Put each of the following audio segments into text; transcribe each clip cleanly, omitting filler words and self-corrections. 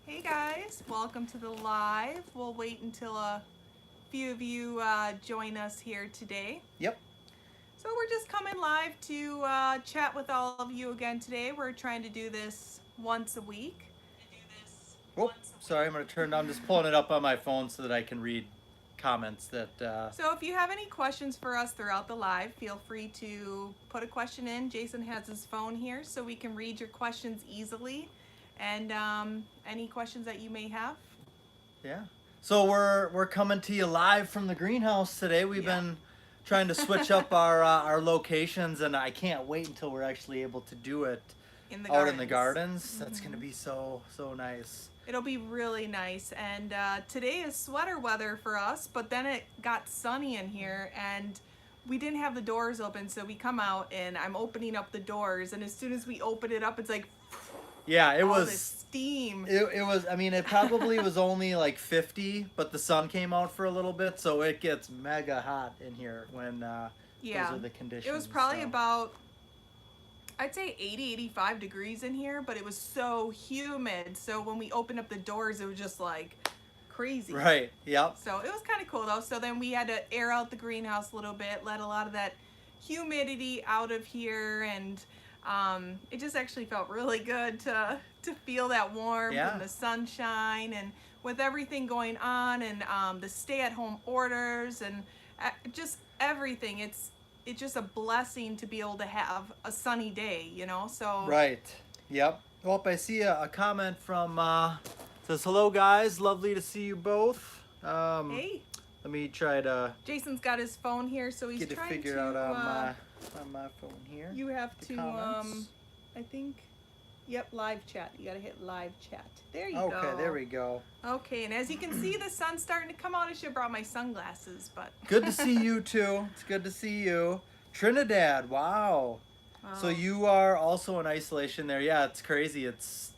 Hey guys, welcome to the live. We'll wait until a few of you join us here today. Yep. So we're just coming live to chat with all of you again today. We're trying to do this once a week. Oh, sorry. I'm going to turn down. I'm just pulling it up on my phone so that I can read comments that. So if you have any questions for us throughout the live, feel free to put a question in. Jason has his phone here so we can read your questions easily. And any questions that you may have. Yeah. So we're coming to you live from the greenhouse today. We've been trying to switch up our locations, and I can't wait until we're actually able to do it in the out gardens. in the gardens. That's going to be so nice. It'll be really nice. And today is sweater weather for us, but then it got sunny in here and we didn't have the doors open, so we come out and I'm opening up the doors, and as soon as we open it up, it's like, yeah, it all was this steam. It was. I mean, it probably was only like 50, but the sun came out for a little bit, so it gets mega hot in here when those are the conditions. It was probably about, I'd say 80, 85 degrees in here, but it was so humid. So when we opened up the doors, it was just like crazy. Right. Yep. So it was kind of cool though. So then we had to air out the greenhouse a little bit, let a lot of that humidity out of here, and it just actually felt really good to feel that warmth and the sunshine, and with everything going on, and the stay-at-home orders, and just everything. It's just a blessing to be able to have a sunny day, you know. So right. Yep. Well, I see a comment from says, "Hello guys, lovely to see you both." Hey. Let me try to. Jason's got his phone here, so he's get trying to figure out on my phone here. You have to comments. I think, yep, live chat. You gotta hit live chat. There you go. Okay, there we go. Okay, and as you can see, the sun's starting to come out. I should have brought my sunglasses, but good to see you too. It's good to see you. Trinidad, wow. So you are also in isolation there. Yeah, it's crazy. It's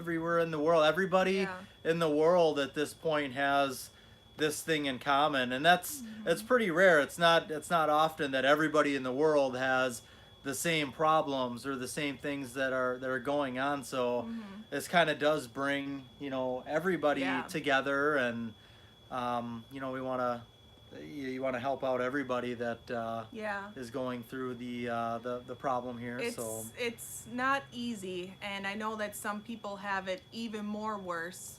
everywhere in the world. Everybody in the world at this point has this thing in common, and that's it's pretty rare. It's not often that everybody in the world has the same problems or the same things that are going on. So this kind of does bring, everybody together, and we want to you want to help out everybody that is going through the problem here. It's not easy, and I know that some people have it even more worse.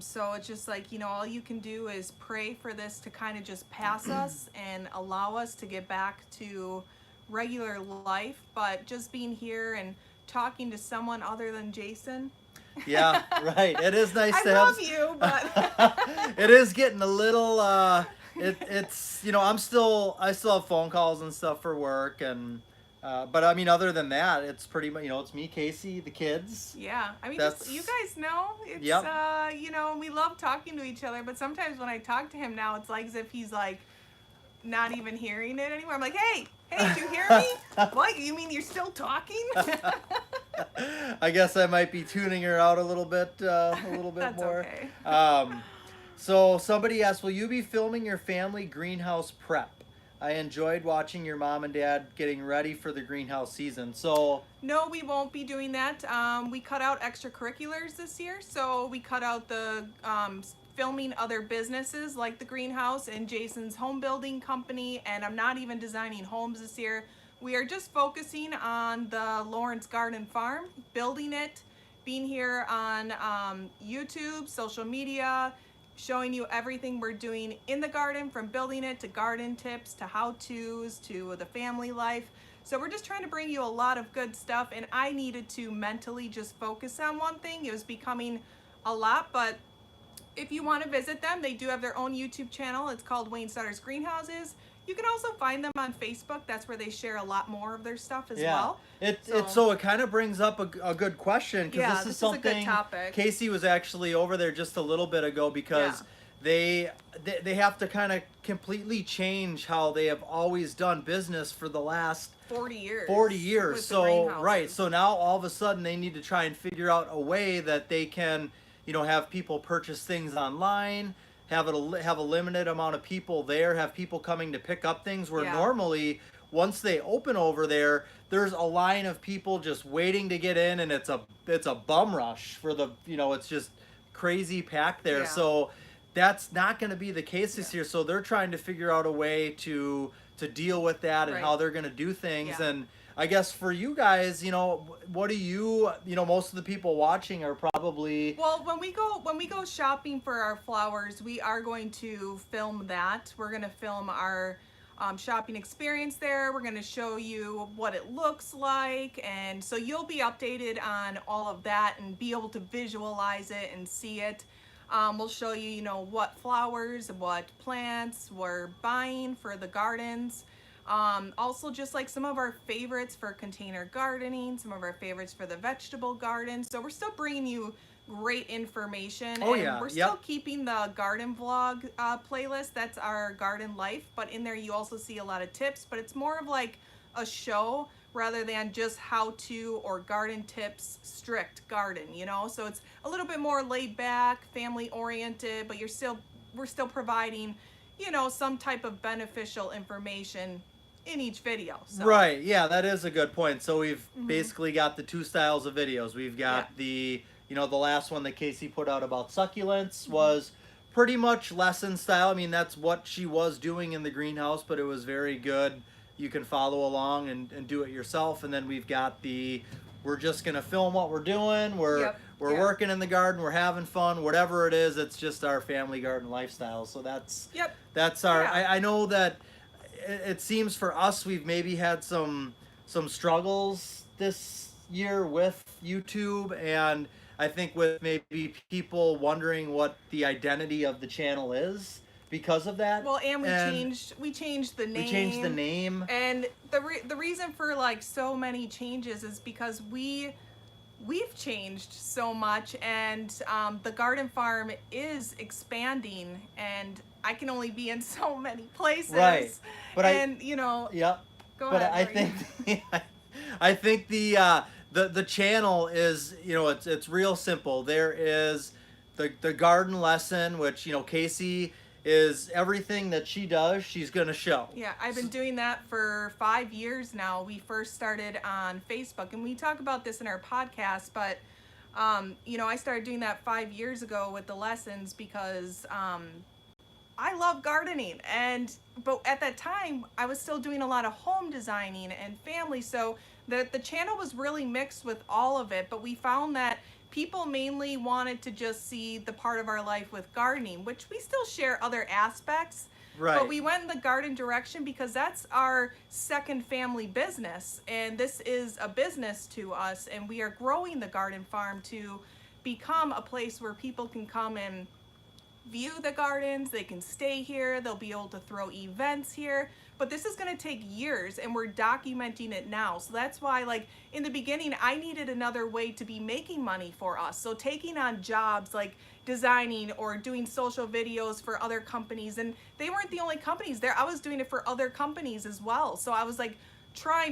So it's just like, all you can do is pray for this to kind of just pass us and allow us to get back to regular life. But just being here and talking to someone other than Jason. Yeah, right. It is nice to have. I love you, but it is getting a little. It's I still have phone calls and stuff for work, and but I mean, other than that, it's pretty much, it's me, Casey, the kids. Yeah, I mean, just, you guys know, it's, we love talking to each other, but sometimes when I talk to him now, it's like as if he's like not even hearing it anymore. I'm like, hey, did you hear me? What, you mean you're still talking? I guess I might be tuning her out a little bit That's more. Okay. So somebody asked, will you be filming your family greenhouse prep? I enjoyed watching your mom and dad getting ready for the greenhouse season. So no, we won't be doing that. We cut out extracurriculars this year, so we cut out the filming other businesses like the greenhouse and Jason's home building company, and I'm not even designing homes this year. We are just focusing on the Lawrence Garden Farm, building it, being here on YouTube, social media, showing you everything we're doing in the garden, from building it to garden tips to how-tos to the family life. So we're just trying to bring you a lot of good stuff, and I needed to mentally just focus on one thing. It was becoming a lot, but if you want to visit them, they do have their own YouTube channel. It's called Wayne Sutter's Greenhouses. You can also find them on Facebook. That's where they share a lot more of their stuff as well. So it kind of brings up a good question, because this is something a good topic. Casey was actually over there just a little bit ago, because they have to kind of completely change how they have always done business for the last 40 years. 40 years. So now all of a sudden they need to try and figure out a way that they can, have people purchase things online, have a limited amount of people there, have people coming to pick up things where normally once they open over there, there's a line of people just waiting to get in, and it's a bum rush for the, it's just crazy packed there. Yeah. So that's not going to be the case this year. So they're trying to figure out a way to deal with that and how they're going to do things. Yeah. And I guess for you guys, what do you, most of the people watching are probably... Well, when we go shopping for our flowers, we are going to film that. We're going to film our shopping experience there. We're going to show you what it looks like, and so you'll be updated on all of that and be able to visualize it and see it. We'll show you, what flowers, what plants we're buying for the gardens. Also just like some of our favorites for container gardening, some of our favorites for the vegetable garden. So we're still bringing you great information. Oh, and yeah. We're still keeping the garden vlog playlist. That's our garden life. But in there you also see a lot of tips, but it's more of like a show rather than just how to or garden tips, strict garden, So it's a little bit more laid back, family oriented, but we're still providing, some type of beneficial information in each video. So. Right, yeah, that is a good point. So we've basically got the two styles of videos. We've got the, the last one that Casey put out about succulents was pretty much lesson style. I mean, that's what she was doing in the greenhouse, but it was very good. You can follow along and do it yourself. And then we've got we're just going to film what we're doing. We're working in the garden. We're having fun. Whatever it is, it's just our family garden lifestyle. So that's our, I know that it seems for us, we've maybe had some struggles this year with YouTube, and I think with maybe people wondering what the identity of the channel is because of that. Well, and we changed the name. We changed the name. And the reason for like so many changes is because we've changed so much, and the garden farm is expanding, and I can only be in so many places. Right. But Yep. Go but ahead. I think the channel is, it's real simple. There is the garden lesson, which, Casey is everything that she does, she's going to show. Yeah, I've been doing that for 5 years now. We first started on Facebook, and we talk about this in our podcast, but, I started doing that 5 years ago with the lessons because I love gardening, but at that time, I was still doing a lot of home designing and family, so the channel was really mixed with all of it, but we found that people mainly wanted to just see the part of our life with gardening, which we still share other aspects. Right. But we went in the garden direction because that's our second family business, and this is a business to us, and we are growing the garden farm to become a place where people can come and view the gardens, they can stay here, they'll be able to throw events here, but this is going to take years, and we're documenting it now. So that's why, like, in the beginning, I needed another way to be making money for us. So taking on jobs like designing or doing social videos for other companies, and they weren't the only companies there. I was doing it for other companies as well. So I was like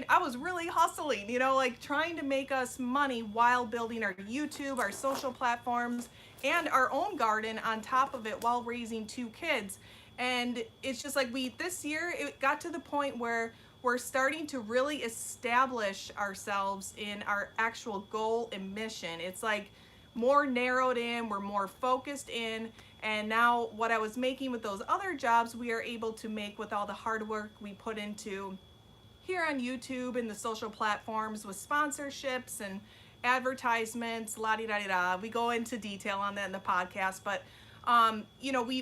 I was really hustling, trying to make us money while building our YouTube, our social platforms, and our own garden on top of it while raising 2 kids. And it's just like this year, it got to the point where we're starting to really establish ourselves in our actual goal and mission. It's like more narrowed in, we're more focused in, and now what I was making with those other jobs, we are able to make with all the hard work we put into here on YouTube and the social platforms with sponsorships and advertisements, la-di-da-di-da. We go into detail on that in the podcast, but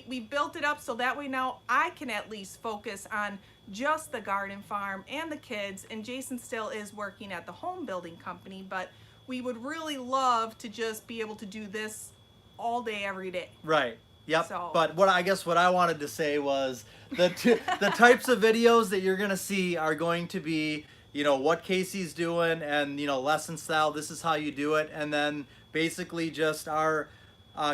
we built it up so that way now I can at least focus on just the garden farm and the kids, and Jason still is working at the home building company, but we would really love to just be able to do this all day, every day. Right. Yep. So. But what I wanted to say was the types of videos that you're going to see are going to be, what Casey's doing and, lesson style, this is how you do it. And then basically just our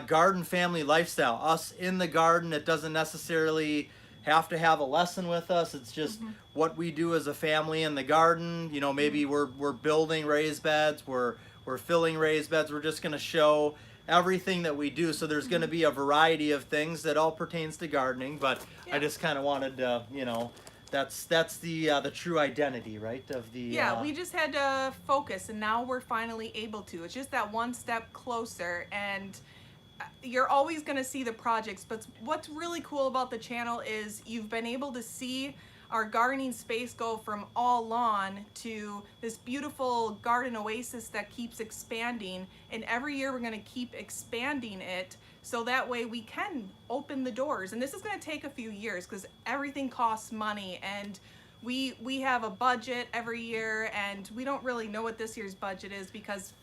garden family lifestyle, us in the garden. It doesn't necessarily have to have a lesson with us. It's just what we do as a family in the garden. Maybe we're building raised beds, we're filling raised beds. We're just going to show everything that we do. So there's going to be a variety of things that all pertains to gardening, but I just kind of wanted to, That's the true identity, right? Of the Yeah, we just had to focus, and now we're finally able to. It's just that one step closer, and you're always going to see the projects, but what's really cool about the channel is you've been able to see our gardening space go from all lawn to this beautiful garden oasis that keeps expanding, and every year we're going to keep expanding it so that way we can open the doors. And this is going to take a few years because everything costs money, and we have a budget every year, and we don't really know what this year's budget is because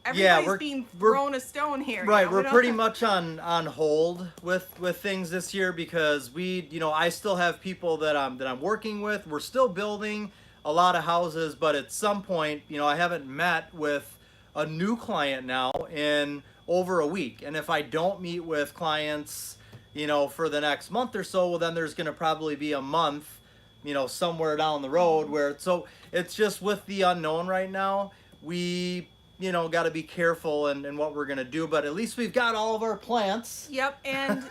everybody's being thrown a stone here. Right, we're pretty much on hold with things this year because I still have people that I'm working with. We're still building a lot of houses, but at some point, I haven't met with a new client now in over a week. And if I don't meet with clients, for the next month or so, well, then there's going to probably be a month, somewhere down the road where it's just with the unknown right now. We got to be careful in what we're going to do, but at least we've got all of our plants. Yep, and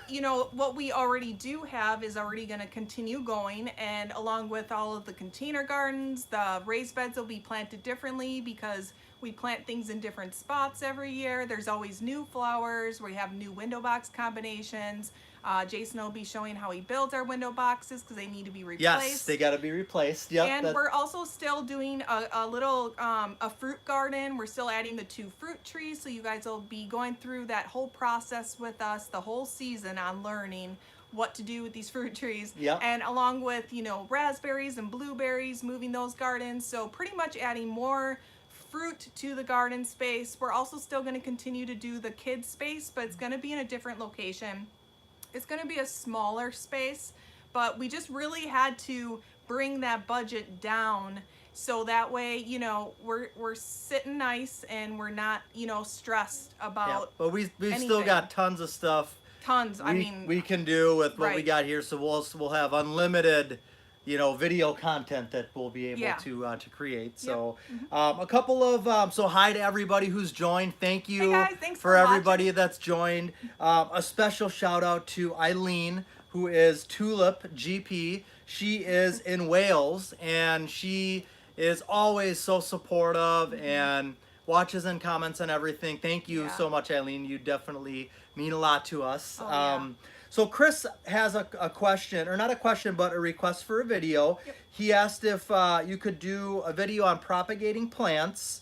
what we already do have is already going to continue going, and along with all of the container gardens, the raised beds will be planted differently because we plant things in different spots every year. There's always new flowers. We have new window box combinations. Jason will be showing how he builds our window boxes because they need to be replaced. Yes, they got to be replaced. Yep. And we're also still doing a little a fruit garden. We're still adding the 2 fruit trees, so you guys will be going through that whole process with us the whole season on learning what to do with these fruit trees. Yep. And along with raspberries and blueberries, moving those gardens. So pretty much adding more fruit to the garden space. We're also still going to continue to do the kids space, but it's going to be in a different location. It's going to be a smaller space, but we just really had to bring that budget down so that way, we're sitting nice and we're not, stressed about. Yeah, but we've anything. Still got tons of stuff. Tons. We can do with what we right. got here, so we'll have unlimited, video content that we'll be able to create. So, a couple of so hi to everybody who's joined. Thank you hey guys, thanks for watching. everybody that's joined. A special shout out to Eileen, who is Tulip GP. She is in Wales, and she is always so supportive and watches and comments and everything. Thank you so much, Eileen. You definitely mean a lot to us. So Chris has a question, or not a question, but a request for a video. Yep. He asked if you could do a video on propagating plants,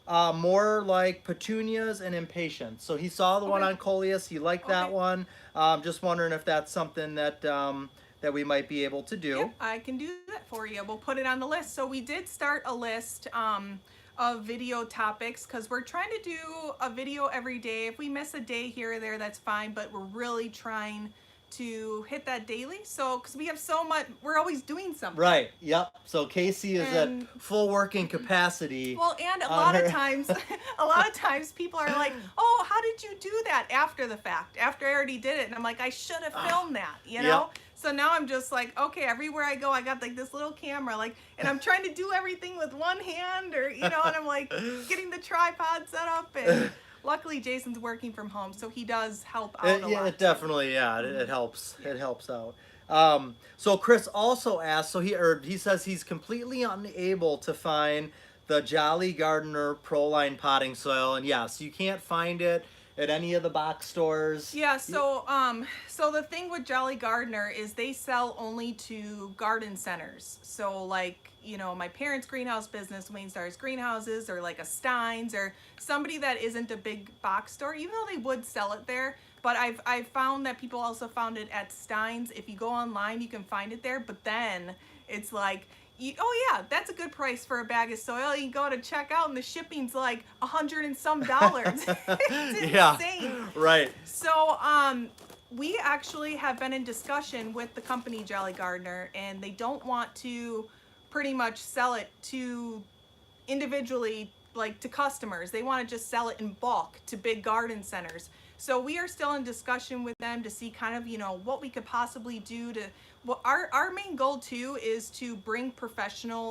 more like petunias and impatiens. So he saw the one on coleus. He liked that one. Just wondering if that's something that that we might be able to do. Yep, I can do that for you. We'll put it on the list. So we did start a list of video topics because we're trying to do a video every day. If we miss a day here or there, that's fine, but we're really trying to hit that daily. So because we have so much, we're always doing something. Right. Yep. So Casey is at full working capacity. Well, and a lot of times people are like, oh, how did you do that after the fact, after I already did it? And I'm like, I should have filmed that, Yep. So now I'm just like, okay, everywhere I go, I got like this little camera, and I'm trying to do everything with one hand, or, and I'm like getting the tripod set up, and luckily Jason's working from home, so he does help out a lot. It definitely, it helps. Yeah. It helps out. So Chris also asked, he says he's completely unable to find the Jolly Gardener Proline potting soil, and yes, you can't find it at any of the box stores. Yeah, so the thing with Jolly Gardener is they sell only to garden centers. So my parents' greenhouse business, Wayne Starr's Greenhouses, or like a Stein's, or somebody that isn't a big box store, even though they would sell it there. But I've found that people also found it at Stein's. If you go online, you can find it there, but then it's like, oh yeah, that's a good price for a bag of soil. You go to checkout and the shipping's like $100 and some. It's insane. Yeah, right. So we actually have been in discussion with the company Jolly Gardener, and they don't want to pretty much sell it to individually, like to customers. They want to just sell it in bulk to big garden centers. So we are still in discussion with them to see kind of, what we could possibly do to, well, our main goal too is to bring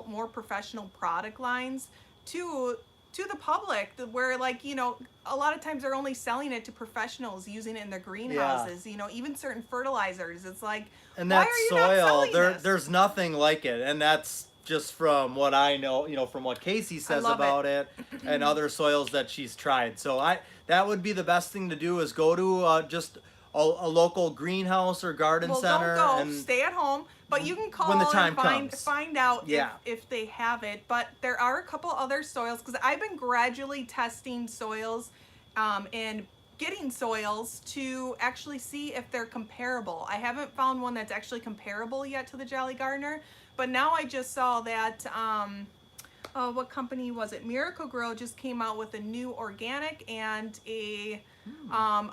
more professional product lines to to the public, where like, you know, a lot of times they're only selling it to professionals using it in their greenhouses. You know, even certain fertilizers. It's like, And why that are you soil, not selling this? there's nothing like it, and that's just from what I know, you know, from what Casey says love about it, and other soils that she's tried. So that would be the best thing to do is go to just a local greenhouse or garden center. Don't go. And stay at home. But you can call when the time and comes. find out Yeah. if they have it. But there are a couple other soils, because I've been gradually testing soils and getting soils to actually see if they're comparable. I haven't found one that's actually comparable yet to the Jolly Gardener. But now I just saw that, what company was it? Miracle Grow just came out with a new organic and a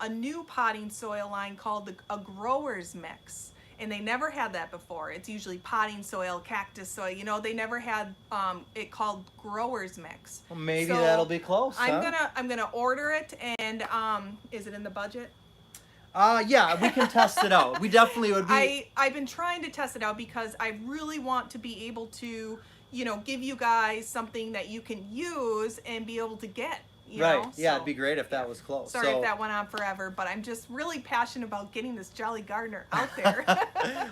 new potting soil line called a Grower's Mix. And they never had that before. It's usually potting soil, cactus soil. You know, they never had it called Grower's Mix. Well, maybe So that'll be close. I'm gonna order it, and is it in the budget? Yeah, we can test it out. We definitely would be. I've been trying to test it out because I really want to be able to, you know, give you guys something that you can use and be able to get. You know? Yeah, So, it'd be great if that was close. sorry if that went on forever, but I'm just really passionate about getting this Jolly Gardener out there.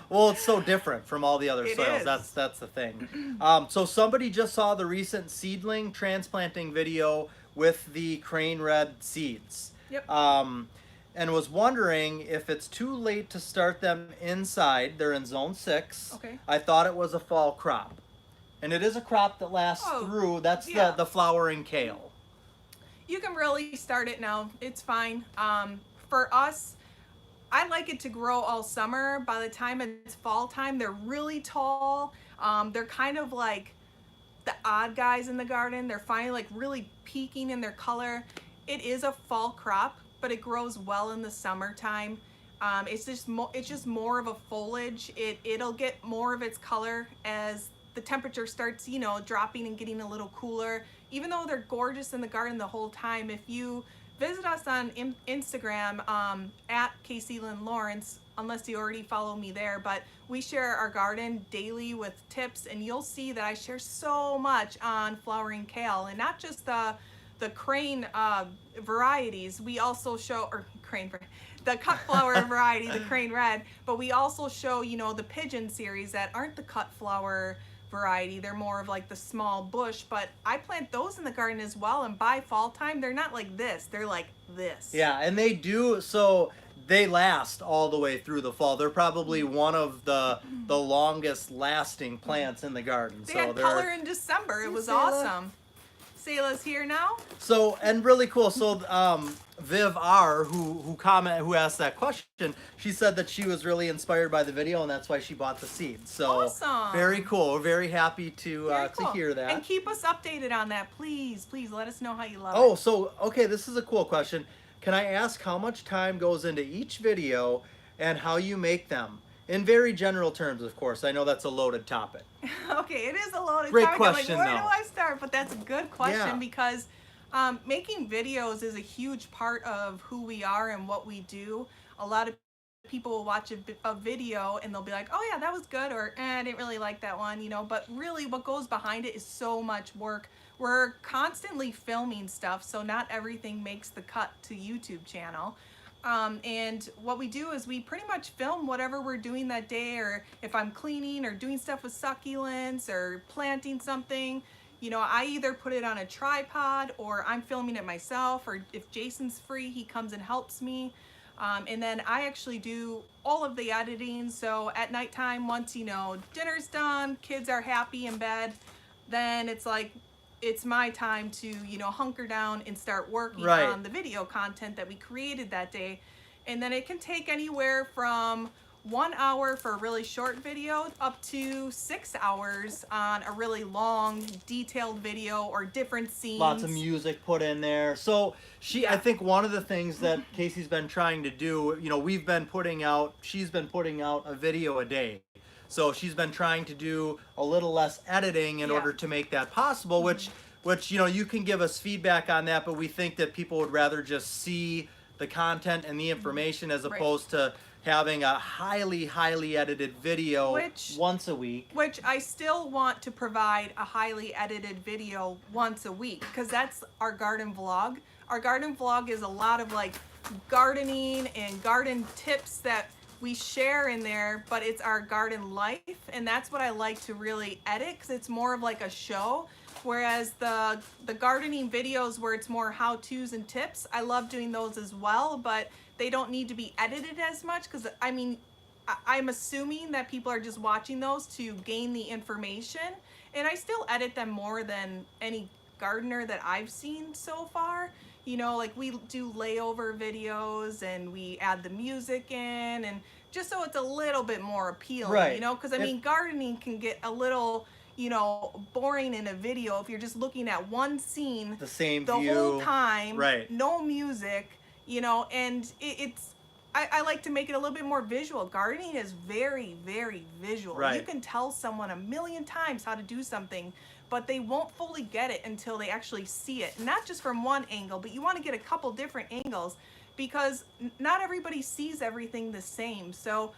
Well, it's so different from all the other It soils. is. That's the thing. So somebody just saw the recent seedling transplanting video with the crane red seeds. Yep. And was wondering if it's too late to start them inside. They're in zone 6. Okay. I thought it was a fall crop. And it is a crop that lasts through. That's yeah. the flowering kale. You can really start it now. It's fine. For us, I like it to grow all summer. By the time it's fall time, they're really tall. They're kind of like the odd guys in the garden. They're finally like really peaking in their color. It is a fall crop, but it grows well in the summertime. It's just more of a foliage. It'll get more of its color as the temperature starts, you know, dropping and getting a little cooler. Even though they're gorgeous in the garden the whole time, if you visit us on Instagram at Casey Lynn Lawrence, unless you already follow me there, but we share our garden daily with tips, and you'll see that I share so much on flowering kale, and not just the crane varieties. We also show, or crane, the cut flower variety, the crane red, but we also show, you know, the pigeon series that aren't the cut flower variety. They're more of like the small bush, but I plant those in the garden as well, and by fall time they're not like this, they're like this. Yeah, and they do, so they last all the way through the fall. They're probably one of the longest lasting plants in the garden. They had color in December. It was awesome. Sayla's here now. So, and really cool. So, Viv R, who asked that question, she said that she was really inspired by the video, and that's why she bought the seeds. So, awesome. Very cool. We're very happy to hear that. And keep us updated on that, please. Please let us know how you love it. Oh, so okay, this is a cool question. Can I ask how much time goes into each video and how you make them? In very general terms, of course. I know that's a loaded topic. Okay, it is a loaded Great topic. question, I'm like, where though. do I start? But that's a good question, Yeah. because making videos is a huge part of who we are and what we do. A lot of people will watch a video and they'll be like, oh yeah, that was good, or I didn't really like that one, you know, but really what goes behind it is so much work. We're constantly filming stuff, so not everything makes the cut to YouTube channel. And what we do is we pretty much film whatever we're doing that day, or if I'm cleaning or doing stuff with succulents or planting something, you know, I either put it on a tripod or I'm filming it myself, or if Jason's free, he comes and helps me. And then I actually do all of the editing. So at nighttime, once, you know, dinner's done, kids are happy in bed, then it's like, it's my time to, you know, hunker down and start working on the video content that we created that day. And then it can take anywhere from 1 hour for a really short video up to 6 hours on a really long, detailed video or different scenes. Lots of music put in there. So I think one of the things that Casey's been trying to do, you know, she's been putting out a video a day. So she's been trying to do a little less editing in order to make that possible, which, you know, you can give us feedback on that, but we think that people would rather just see the content and the information as opposed to having a highly edited video once a week. Which I still want to provide a highly edited video once a week, because that's our garden vlog. Our garden vlog is a lot of like gardening and garden tips that we share in there, but it's our garden life, and that's what I like to really edit, because it's more of like a show. Whereas the gardening videos where it's more how-tos and tips, I love doing those as well, but they don't need to be edited as much, because I mean, I'm assuming that people are just watching those to gain the information, and I still edit them more than any gardener that I've seen so far. You know, like we do layover videos and we add the music in, and just so it's a little bit more appealing, right. You know, because I mean, gardening can get a little, you know, boring in a video if you're just looking at one scene the same the view whole time, right? No music, you know, and I like to make it a little bit more visual. Gardening is very, very visual. Right. You can tell someone a million times how to do something, but they won't fully get it until they actually see it. Not just from one angle, but you want to get a couple different angles, because not everybody sees everything the same. So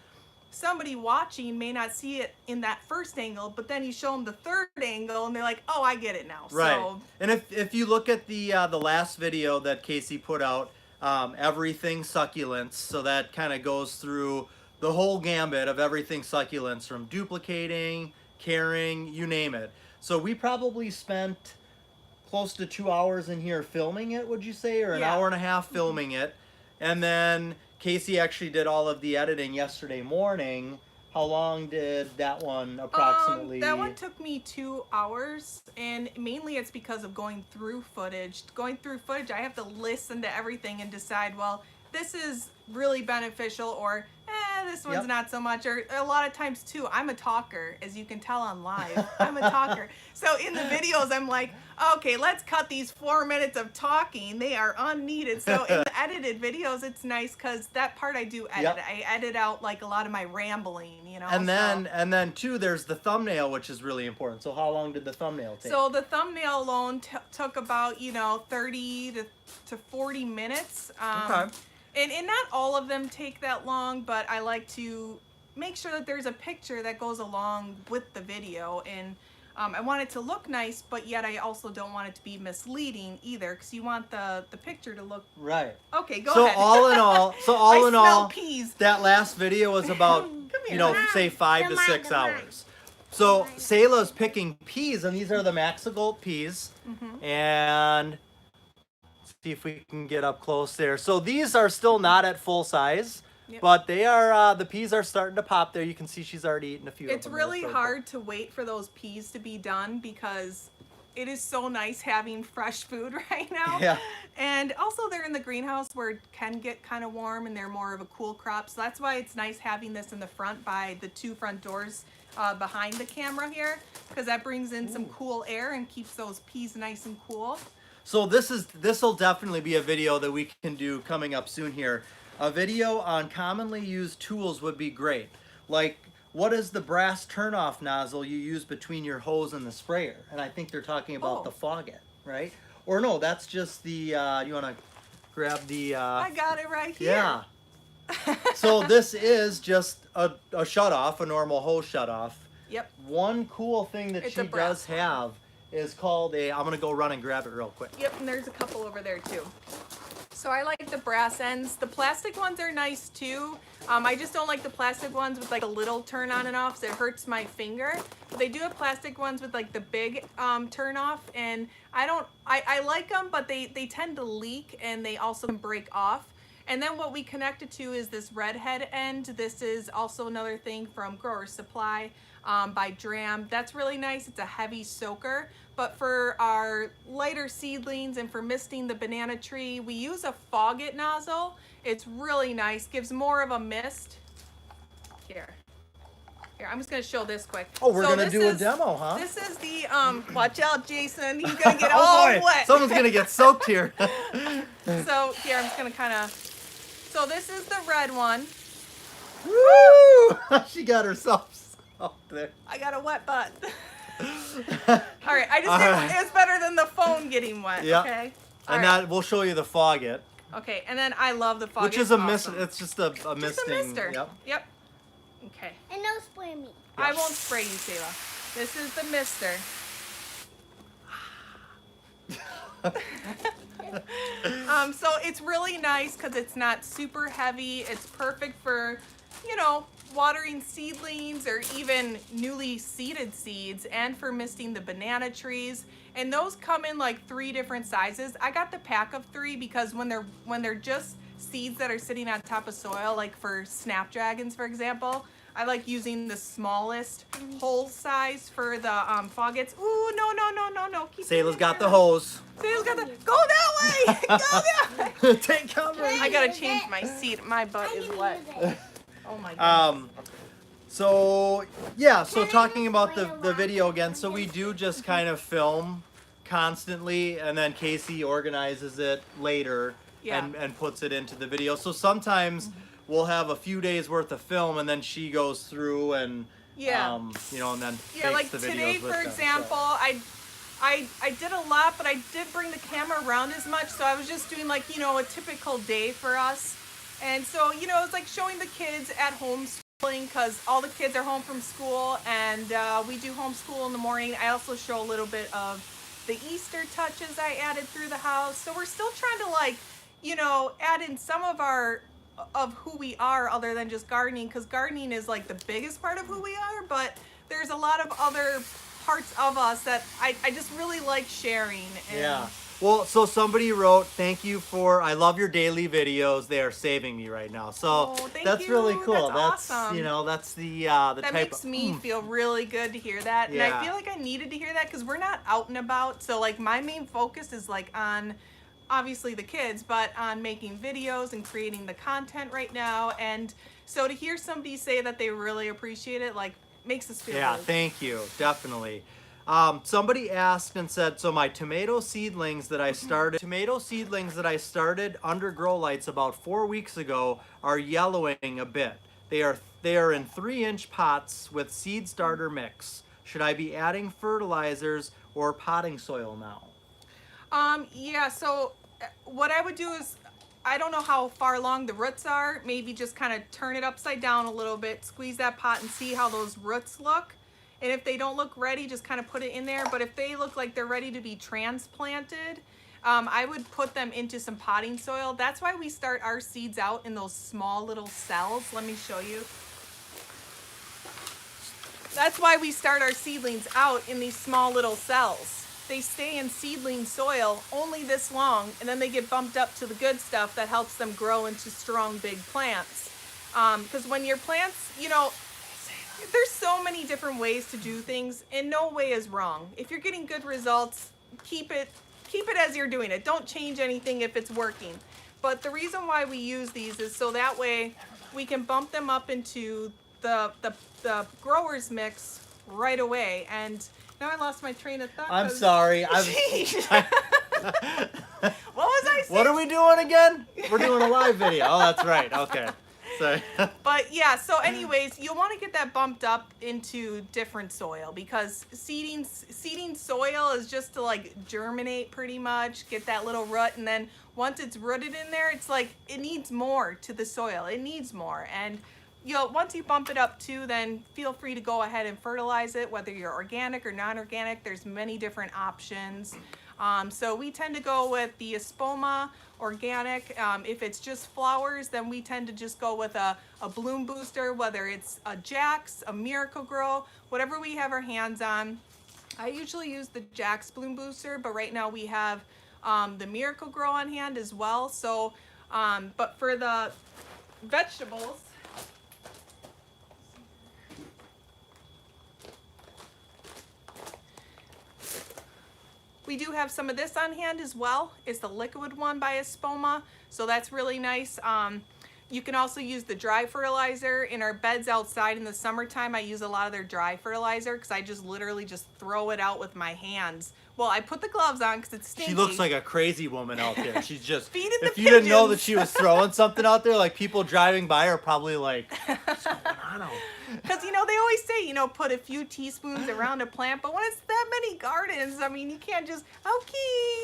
somebody watching may not see it in that first angle, but then you show them the third angle and they're like, oh, I get it now. Right. So, and if you look at the last video that Casey put out, everything succulents, so that kind of goes through the whole gambit of everything succulents, from duplicating, caring, you name it. So we probably spent close to 2 hours in here filming it, would you say, or an hour and a half filming it, and then Casey actually did all of the editing yesterday morning. How long did that one approximately? That one took me 2 hours, and mainly it's because of going through footage. Going through footage, I have to listen to everything and decide, well, this is really beneficial, or this one's not so much. Or a lot of times too, I'm a talker, as you can tell on live. I'm a talker. So in the videos, I'm like, okay, let's cut these 4 minutes of talking. They are unneeded. So in the edited videos, it's nice because that part I do edit. I edit out like a lot of my rambling, you know. And then too, there's the thumbnail, which is really important. So how long did the thumbnail take? So the thumbnail alone took about 30 to 40 minutes. Okay. And not all of them take that long, but I like to make sure that there's a picture that goes along with the video. And I want it to look nice, but yet I also don't want it to be misleading either, because you want the picture to look... Right. Okay, go ahead. So all in all, peas. That last video was about, say 5 to 6 hours. So Sayla's picking peas, and these are the Maxi peas. And... see if we can get up close there. So these are still not at full size, but they are, the peas are starting to pop there. You can see she's already eaten a few. It's really hard to wait for those peas to be done, because it is so nice having fresh food right now. Yeah. And also they're in the greenhouse where it can get kind of warm, and they're more of a cool crop. So that's why it's nice having this in the front by the 2 front doors behind the camera here, because that brings in some cool air and keeps those peas nice and cool. So this will definitely be a video that we can do coming up soon here. A video on commonly used tools would be great. Like, what is the brass turnoff nozzle you use between your hose and the sprayer? And I think they're talking about the faucet, right? Or no, that's just the, you want to grab the... I got it right here. Yeah. So this is just a shutoff, a normal hose shutoff. Yep. One cool thing that she does have is called a... I'm going to go run and grab it real quick. Yep, and there's a couple over there too. So I like the brass ends. The plastic ones are nice too. I just don't like the plastic ones with like a little turn on and off, so it hurts my finger. But they do have plastic ones with like the big turn off, and I like them, but they tend to leak, and they also break off. And then what we connected to is this redhead end. This is also another thing from Grower Supply by Dram. That's really nice. It's a heavy soaker. But for our lighter seedlings and for misting the banana tree, we use a faucet nozzle. It's really nice. Gives more of a mist. Here, I'm just going to show this quick. Oh, we're going to do a demo, huh? This is the, watch out, Jason. He's going to get all wet. Someone's going to get soaked here. So here, I'm just going to kind of... So this is the red one. Woo! She got herself up there. I got a wet butt. All right, I just it's better than the phone getting wet. Yeah. Okay. And that we'll show you the faucet. Okay, and then I love the fog. Which is a mist. It's just a misting. Just a mister. Yep. Yep. Okay. And no spray me. I won't spray you, Sayla. This is the mister. So it's really nice because it's not super heavy. It's perfect for, you know, watering seedlings or even newly seeded seeds, and for misting the banana trees. And those come in like 3 different sizes. I got the pack of 3 because when they're just seeds that are sitting on top of soil, like for snapdragons, for example, I like using the smallest hole size for the foggets. Ooh, no. Keep Sayla's it got in the there. hose. Sayla's got the, go that way! Go that way! Take cover. I gotta change my seat. My butt is wet. Oh my god. So yeah, so talking about the video again, so we do just kind of film constantly, and then Casey organizes it later and puts it into the video. So sometimes we'll have a few days worth of film, and then she goes through and you know, and then yeah, like the videos today, with for them, example, I did a lot, but I did bring the camera around as much, so I was just doing like, you know, a typical day for us. And so, you know, it's like showing the kids at homeschooling, because all the kids are home from school, and we do homeschool in the morning. I also show a little bit of the Easter touches I added through the house. So we're still trying to, like, you know, add in some of who we are other than just gardening, because gardening is like the biggest part of who we are, but there's a lot of other parts of us that I just really like sharing. And yeah. Well, so somebody wrote, "Thank you for, I love your daily videos. They are saving me right now." So that's really cool. That's awesome. You know, that's the that type makes me feel really good to hear that. And I feel like I needed to hear that because we're not out and about. So like my main focus is like on obviously the kids, but on making videos and creating the content right now. And so to hear somebody say that they really appreciate it, like, makes us feel good. Thank you. Definitely. Somebody asked and said, so my tomato seedlings that I started under grow lights about 4 weeks ago are yellowing a bit. They are in 3-inch pots with seed starter mix. Should I be adding fertilizers or potting soil now? Yeah, so what I would do is, I don't know how far along the roots are, maybe just kind of turn it upside down a little bit, squeeze that pot and see how those roots look. And if they don't look ready, just kind of put it in there. But if they look like they're ready to be transplanted, I would put them into some potting soil. That's why we start our seeds out in those small little cells. Let me show you. That's why we start our seedlings out in these small little cells. They stay in seedling soil only this long, and then they get bumped up to the good stuff that helps them grow into strong, big plants. Because when your plants, you know, there's so many different ways to do things, and no way is wrong. If you're getting good results, keep it as you're doing it. Don't change anything if it's working. But the reason why we use these is so that way we can bump them up into the grower's mix right away. And now I lost my train of thought. I'm sorry. What was I saying? What are we doing again? We're doing a live video. Oh, that's right. Okay. Sorry. But yeah, so anyways, you'll want to get that bumped up into different soil, because seeding soil is just to like germinate pretty much, get that little root, and then once it's rooted in there, it's like it needs more to the soil. It needs more. And once you bump it up too, then feel free to go ahead and fertilize it, whether you're organic or non-organic. There's many different options. So we tend to go with the Espoma organic. If it's just flowers, then we tend to just go with a bloom booster, whether it's a Jax, a Miracle-Gro, whatever we have our hands on. I usually use the Jax bloom booster, but right now we have the Miracle-Gro on hand as well. So, but for the vegetables, we do have some of this on hand as well. It's the liquid one by Espoma, so that's really nice. You can also use the dry fertilizer. In our beds outside in the summertime, I use a lot of their dry fertilizer because I just literally just throw it out with my hands. Well, I put the gloves on because it's stinky. She looks like a crazy woman out there. She's just feeding the If you didn't know that pigeons. she was throwing something out there, like people driving by are probably like, what's going on out Because, they always say, put a few teaspoons around a plant, but when it's that many gardens, I mean, you can't just,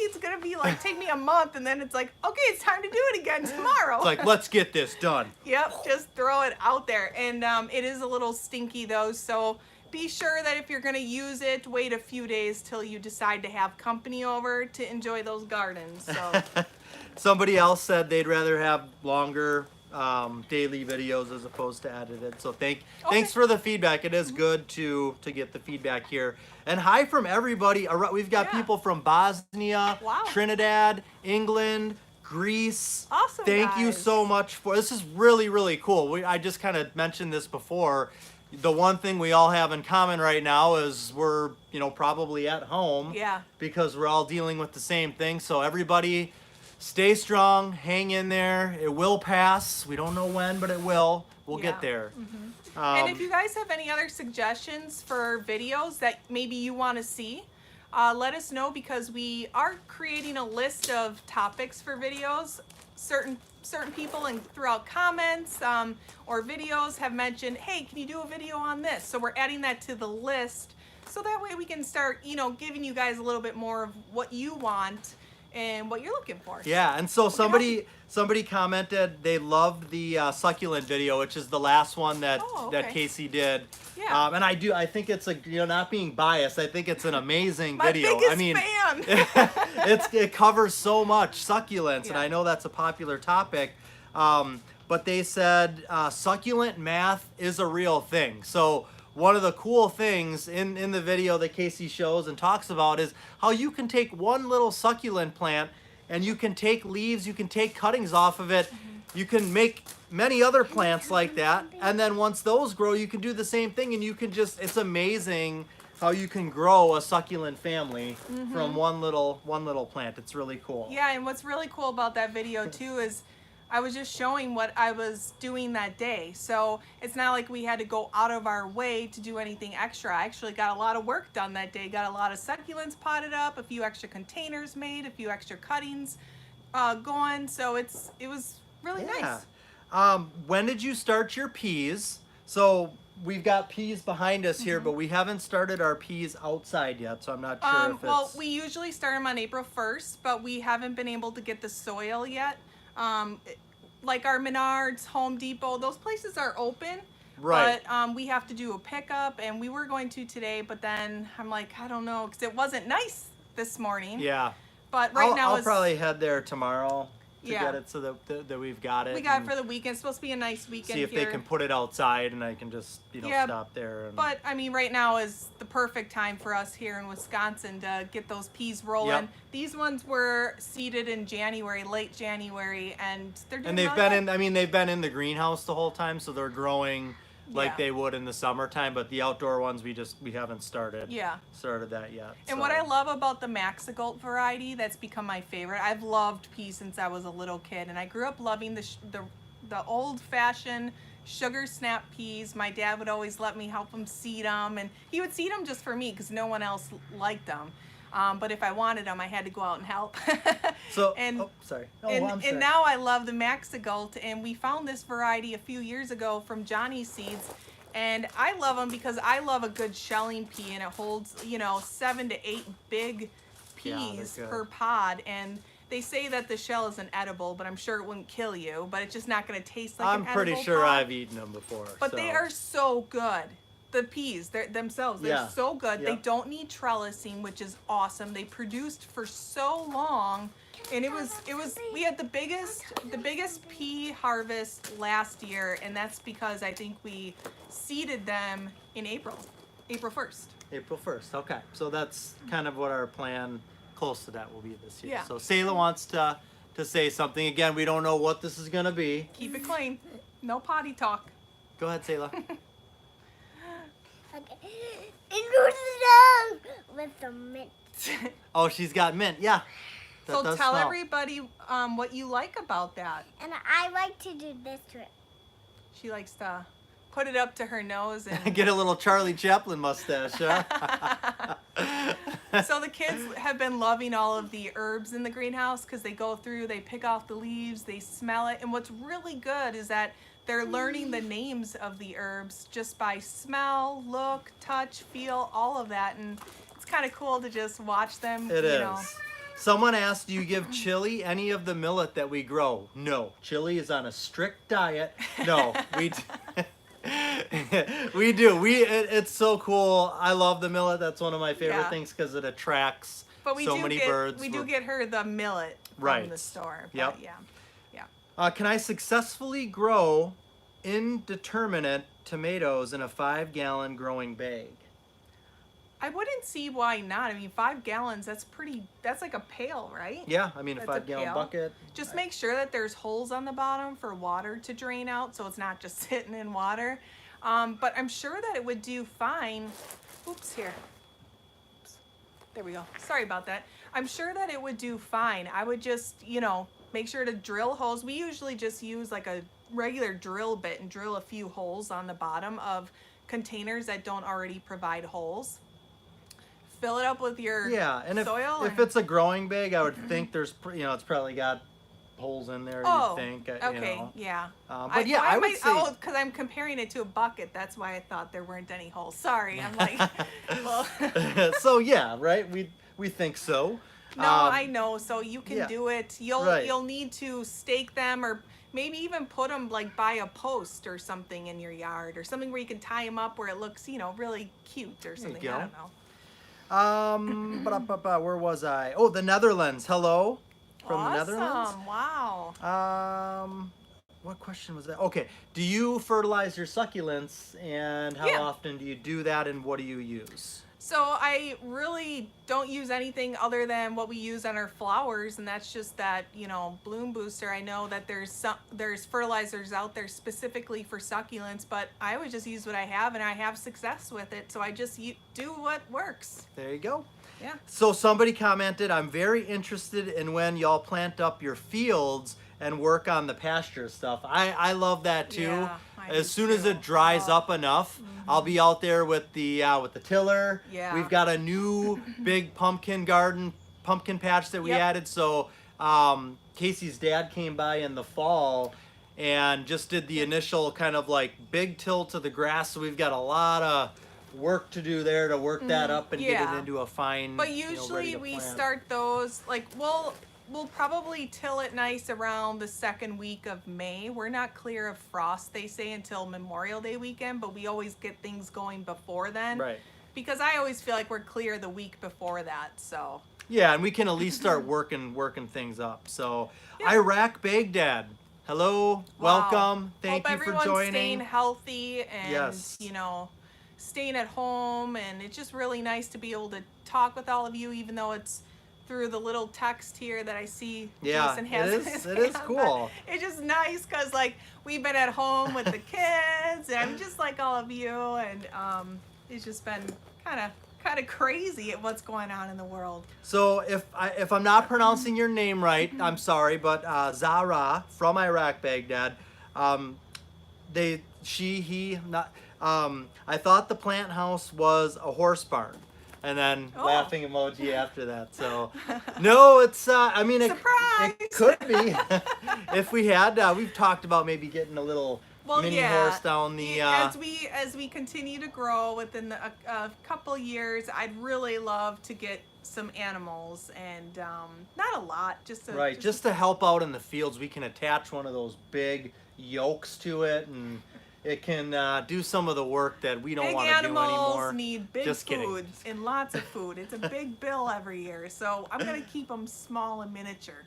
it's going to be like, take me a month, and then it's like, okay, it's time to do it again tomorrow. It's like, let's get this done. Yep, just throw it out there. And it is a little stinky, though, so be sure that if you're going to use it, wait a few days till you decide to have company over to enjoy those gardens. So. Somebody else said they'd rather have longer daily videos as opposed to edited. So thanks for the feedback. It is good to get the feedback here. And hi from everybody. We've got people from Bosnia, Trinidad, England, Greece. Awesome. Thank you so much for this. Is really, really cool. I just kind of mentioned this before. The one thing we all have in common right now is we're, probably at home. Yeah. Because we're all dealing with the same thing. So everybody, stay strong, hang in there. It will pass. We don't know when, but it will. We'll get there. Mm-hmm. And if you guys have any other suggestions for videos that maybe you want to see, let us know, because we are creating a list of topics for videos. Certain people and throughout comments or videos have mentioned, hey, can you do a video on this? So we're adding that to the list, so that way we can start, giving you guys a little bit more of what you want and what you're looking for. Yeah, and so somebody commented they loved the succulent video, which is the last one that Casey did. Yeah. And I think it's not being biased, I think it's an amazing My video. biggest fan. It covers so much succulents, and I know that's a popular topic. But they said succulent math is a real thing. So one of the cool things in the video that Casey shows and talks about is how you can take one little succulent plant and you can take leaves, you can take cuttings off of it, you can make many other plants like that, and then once those grow, you can do the same thing, and you can it's amazing how you can grow a succulent family from one little plant. It's really cool. Yeah, and what's really cool about that video too is I was just showing what I was doing that day. So it's not like we had to go out of our way to do anything extra. I actually got a lot of work done that day. Got a lot of succulents potted up, a few extra containers made, a few extra cuttings going. So it was really nice. When did you start your peas? So we've got peas behind us here, but we haven't started our peas outside yet, so I'm not sure if it's... Well, we usually start them on April 1st, but we haven't been able to get the soil yet. Like our Menards, Home Depot, those places are open. Right. But we have to do a pickup, and we were going to today, but then I'm like, I don't know, because it wasn't nice this morning. Yeah. But I'll probably head there tomorrow to get it, so that we've got it. We got it for the weekend. It's supposed to be a nice weekend. See if they can put it outside, and I can just stop there. But I mean, right now is the perfect time for us here in Wisconsin to get those peas rolling. Yep. These ones were seeded in January, late January, and they're doing. And they've been in the greenhouse the whole time, so they're growing like they would in the summertime. But the outdoor ones, we haven't started. Yeah. Started that yet. And what I love about the Maxi variety, that's become my favorite. I've loved peas since I was a little kid, and I grew up loving the old-fashioned sugar snap peas. My dad would always let me help him seed them, and he would seed them just for me because no one else liked them. But if I wanted them, I had to go out and help. Sorry. And now I love the Maxi, and we found this variety a few years ago from Johnny's Seeds, and I love them because I love a good shelling pea, and it holds 7 to 8 big peas per pod, and they say that the shell isn't edible, but I'm sure it wouldn't kill you, but it's just not going to taste like an edible I'm pretty sure pod. I've eaten them before. But they are so good. The peas, they're so good. They don't need trellising, which is awesome. They produced for so long, and we had the biggest pea harvest last year, and that's because I think we seeded them in April 1st. April 1st. Okay, so that's kind of what our plan close to that will be this year. Yeah. So Sayla wants to say something. Again, we don't know what this is gonna be. Keep it clean. No potty talk. Go ahead, Sayla. Okay. It goes along with the mint. Oh, she's got mint. Yeah. So tell everybody what you like about that. And I like to do this to it. She likes to put it up to her nose and get a little Charlie Chaplin mustache, huh? So the kids have been loving all of the herbs in the greenhouse because they go through, they pick off the leaves, they smell it, and what's really good is that they're learning the names of the herbs just by smell, look, touch, feel, all of that, and it's kind of cool to just watch them. It you is. know. Someone asked, do you give chili any of the millet that we grow? No. Chili is on a strict diet. No, we we do. It's so cool. I love the millet. That's one of my favorite Yeah. things because it attracts But we so do many get, birds. We do get her the millet from Right. the store. But Yep. yeah. Can I successfully grow indeterminate tomatoes in a 5-gallon growing bag? I wouldn't see why not. I mean, 5 gallons, that's like a pail, right? Yeah, I mean, a That's a 5-gallon pail. bucket. Just make sure that there's holes on the bottom for water to drain out so it's not just sitting in water. But I'm sure that it would do fine. Oops, here. Oops. There we go. Sorry about that. I'm sure that it would do fine. I would just, make sure to drill holes. We usually just use like a regular drill bit and drill a few holes on the bottom of containers that don't already provide holes. Fill it up with your and soil. if it's a growing bag, I would think there's, it's probably got holes in there. Oh, you'd think. okay, yeah. But yeah, I would say. Oh, because I'm comparing it to a bucket. That's why I thought there weren't any holes. Sorry, I'm like, well. So yeah, right? We think so. No, I know. So you can yeah. do it. Right. You'll need to stake them, or maybe even put them like by a post or something in your yard, or something where you can tie them up where it looks, really cute or something. you go. I don't know. Where was I? Oh, the Netherlands. Hello from the Netherlands. Awesome! Wow. What question was that? Okay. Do you fertilize your succulents, and how Yeah. often do you do that, and what do you use? So I really don't use anything other than what we use on our flowers, and that's just that, bloom booster. I know that there's fertilizers out there specifically for succulents, but I always just use what I have, and I have success with it. So I just do what works. There you go. Yeah. So somebody commented, I'm very interested in when y'all plant up your fields and work on the pasture stuff. I love that too. Yeah, I do as soon as too. it dries Oh. up enough, I'll be out there with the tiller. Yeah. We've got a new big pumpkin patch that we Yep. added. So Casey's dad came by in the fall and just did the initial kind of like big till to the grass. So we've got a lot of work to do there to work that up and get Yeah. it into a fine. But ready usually to we plant. start those like we'll probably till it nice around the second week of May. We're not clear of frost, they say, until Memorial Day weekend, but we always get things going before then. Right. Because I always feel like we're clear the week before that. So Yeah, and we can at least start working things up. So Yeah. Iraq Baghdad, hello, wow. welcome, thank Hope you for everyone's joining. staying healthy and Yes. staying at home, and it's just really nice to be able to talk with all of you, even though it's through the little text here that I see Yeah, Jason has. it in his is. It is hand. cool. But it's just nice because we've been at home with the kids, and I'm just like all of you, and it's just been kind of crazy at what's going on in the world. So if I'm not pronouncing your name right, I'm sorry, but Zara from Iraq Baghdad, I thought the plant house was a horse barn. And then Oh. laughing emoji after that. So, no, it's, it Surprise! could be. If we had, we've talked about maybe getting a little mini horse down the. As we continue to grow within a couple years, I'd really love to get some animals, and not a lot, just to help out in the fields. We can attach one of those big yokes to it, and it can do some of the work that we don't want to do anymore. Big animals need big Just kidding. food and lots of food. It's a big bill every year, so I'm gonna keep them small and miniature.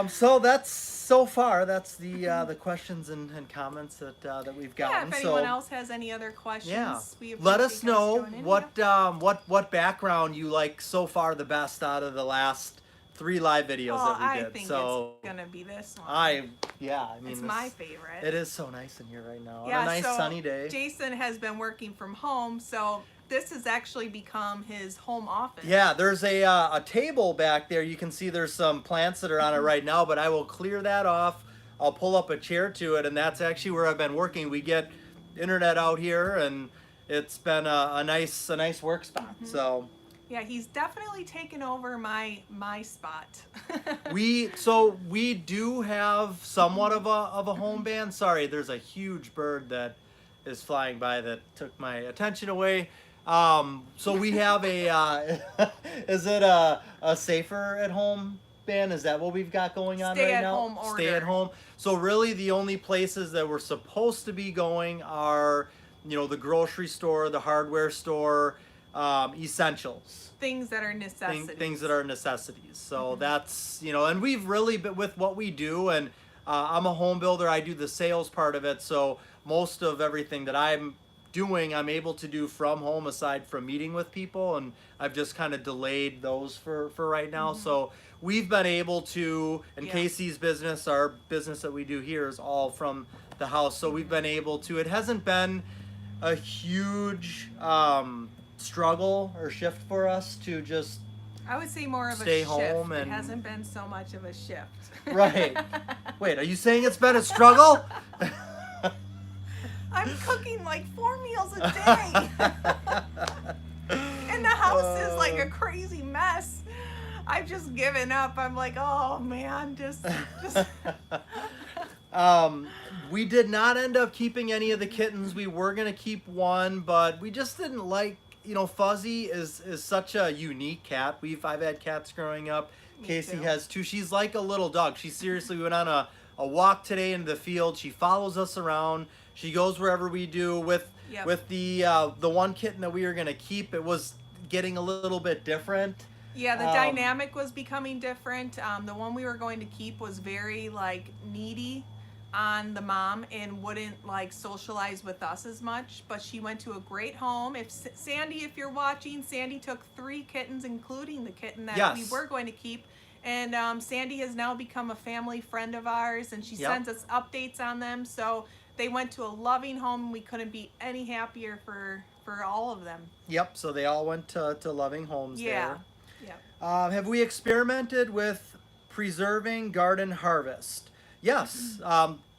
So that's the questions and comments that we've Yeah, gotten. if anyone else has any other questions, Yeah, we let appreciate us you guys know joining. what background you like so far the best out of the last 3 live videos that we I did. think So it's gonna be this one. it's my favorite. It is so nice in here right now. Yeah, On a nice so sunny day. Jason has been working from home, so this has actually become his home office. Yeah, there's a table back there. You can see there's some plants that are on it right now, but I will clear that off. I'll pull up a chair to it, and that's actually where I've been working. We get internet out here, and it's been a nice work spot. So Yeah, he's definitely taken over my spot. We do have somewhat of a home band. Sorry, there's a huge bird that is flying by that took my attention away. So we have a is it a safer at home band? Is that what we've got going on Stay right at now? home order. Stay at home. So really the only places that we're supposed to be going are, the grocery store, the hardware store, essentials. Things that are necessities. Things that are necessities. So that's, and we've really been with what we do, and I'm a home builder. I do the sales part of it. So most of everything that I'm doing, I'm able to do from home aside from meeting with people. And I've just kind of delayed those for right now. So we've been able to, and Casey's business, our business that we do here is all from the house. So we've been able to, it hasn't been a huge, struggle or shift for us to just I would say more of stay a shift. home It and hasn't been so much of a shift. right. Wait, are you saying it's been a struggle? I'm cooking like 4 meals a day. And the house is like a crazy mess. I've just given up. I'm like, oh man, just We did not end up keeping any of the kittens. We were gonna keep one, but we just didn't like. Fuzzy is such a unique cat. I've had cats growing up. Casey has too. She's like a little dog. She seriously went on a walk today into the field. She follows us around. She goes wherever we do. With the one kitten that we were gonna keep, it was getting a little bit different. Yeah, the dynamic was becoming different. The one we were going to keep was very needy on the mom and wouldn't socialize with us as much, but she went to a great home. Sandy, if you're watching, Sandy took 3 kittens, including the kitten that we were going to keep, and Sandy has now become a family friend of ours, and she sends us updates on them. So they went to a loving home, and we couldn't be any happier for all of them. Yep, so they all went to loving homes there. Yeah. Have we experimented with preserving garden harvest? Yes.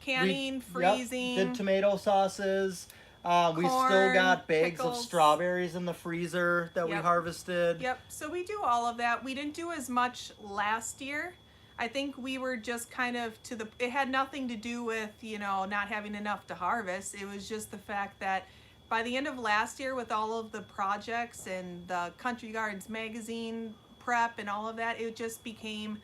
Canning, freezing. Did tomato sauces. We still got bags pickles. of strawberries in the freezer that we harvested. Yep. So we do all of that. We didn't do as much last year. I think we were just kind of it had nothing to do with, not having enough to harvest. It was just the fact that by the end of last year, with all of the projects and the Country Gardens magazine prep and all of that, it just became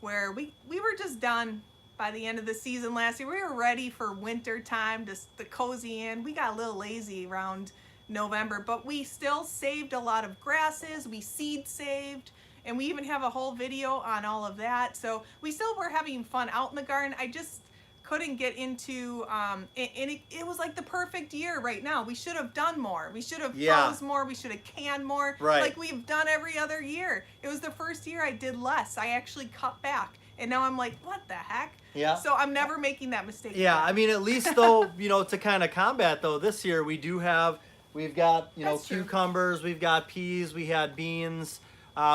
where we were just done. By the end of the season last year, we were ready for winter time to cozy in. We got a little lazy around November, but we still saved a lot of grasses. We seed saved, and we even have a whole video on all of that. So we still were having fun out in the garden. I just couldn't get into, and it was like the perfect year right now. We should have done more. We should have froze more. We should have canned more. Right. Like we've done every other year. It was the first year I did less. I actually cut back. And now I'm like, what the heck? Yeah. So I'm never making that mistake. Yeah, again. I mean, at least though, to kind of combat though, this year we've got, That's true. cucumbers, we've got peas, we had beans,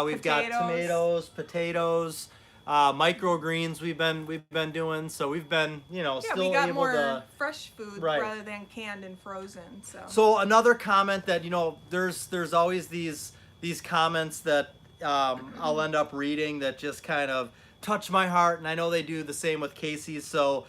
we've got Potatoes. tomatoes, potatoes, microgreens we've been doing. So we've been, still we got able more to fresh food Right. rather than canned and frozen. So another comment that, there's always these comments that I'll end up reading that just kind of touch my heart, and I know they do the same with Casey. So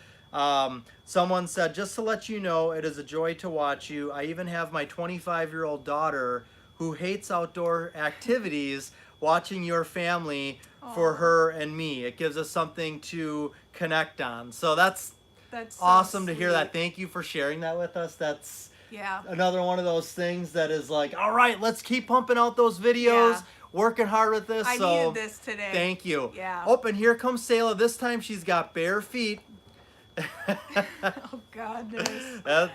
someone said, just to let you know, it is a joy to watch you. I even have my 25-year-old daughter who hates outdoor activities watching your family for her and me. It gives us something to connect on. So that's so awesome to hear sweet. that. Thank you for sharing that with us. That's Yeah. another one of those things that is like, all right, let's keep pumping out those videos. Yeah. Working hard with this. I so needed this today. Thank you. Yeah. Oh, and here comes Sayla. This time she's got bare feet. Oh goodness. That,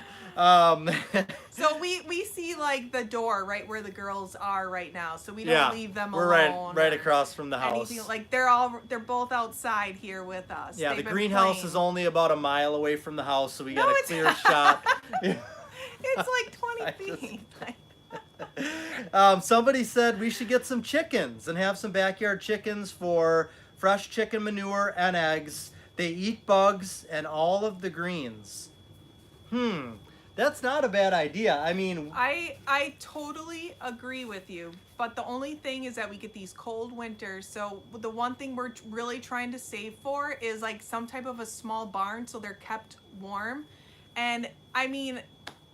So we see the door right where the girls are right now. So we don't leave them we're alone. right or across from the house. anything. They're both outside here with us. Yeah, They've the been greenhouse playing. is only about a mile away from the house, so we got a it's clear shot. It's like 20 feet. Somebody said we should get some chickens and have some backyard chickens for fresh chicken manure and eggs. They eat bugs and all of the greens. that's not a bad idea. I mean, I totally agree with you, but the only thing is that we get these cold winters. So the one thing we're really trying to save for is like some type of a small barn so they're kept warm. And I mean,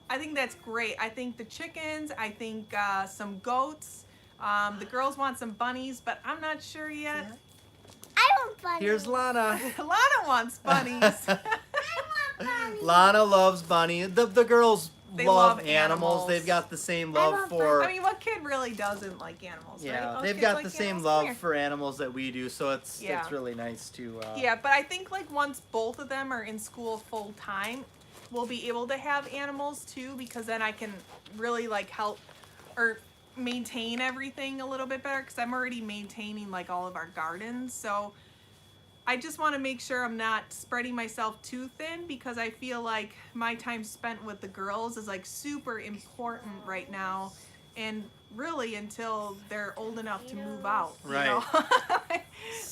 I think that's great. I think the chickens, I think some goats. The girls want some bunnies, but I'm not sure yet. I want bunnies. here's Lana. Lana wants bunnies. I want bunnies. Lana loves bunny. The girls They love love animals. animals. They've got the same I love love for. I mean, what kid really doesn't like animals, right? yeah, Most they've kids got like the same animals. love Come here. for animals that we do, so it's Yeah. really nice to. Yeah, but I think like once both of them are in school full time, we'll be able to have animals too, because then I can really like help or maintain everything a little bit better, because I'm already maintaining like all of our gardens. So I just want to make sure I'm not spreading myself too thin, because I feel like my time spent with the girls is like super important right now, and really until they're old enough to move out, you Right. know?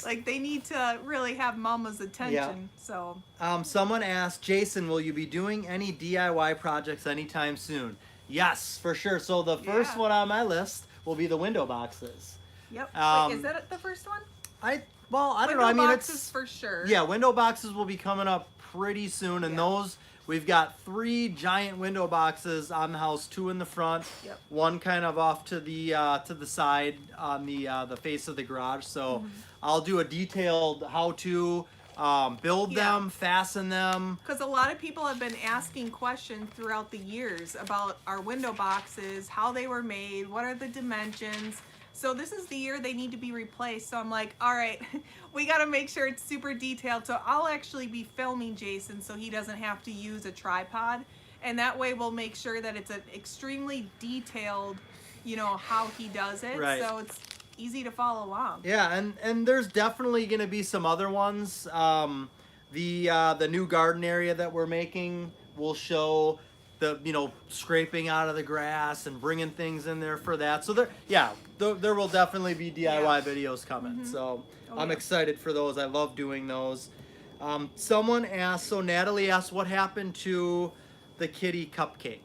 Like they need to really have mama's attention. So Someone asked, Jason, will you be doing any DIY projects anytime soon? Yes, for sure. So the first Yeah. one on my list will be the window boxes. yep. Um, Wait, is that the first one? I don't Window know. I mean, boxes it's for sure. yeah. Window boxes will be coming up pretty soon, and Yeah. those we've got 3 giant window boxes on the house, 2 in the front, Yep. one kind of off to the side on the face of the garage. So Mm-hmm. I'll do a detailed how to build Yeah. them, fasten them. Because a lot of people have been asking questions throughout the years about our window boxes, how they were made, what are the dimensions. So this is the year they need to be replaced. So I'm like, all right, we got to make sure it's super detailed. So I'll actually be filming Jason so he doesn't have to use a tripod. And that way we'll make sure that it's an extremely detailed, how he does it. Right. So it's easy to follow along. Yeah, and there's definitely going to be some other ones. The new garden area that we're making will show the scraping out of the grass and bringing things in there for that. So there will definitely be DIY videos coming. So Oh, I'm yeah. excited for those. I love doing those. Someone asked, so Natalie asked, what happened to the kitty cupcake?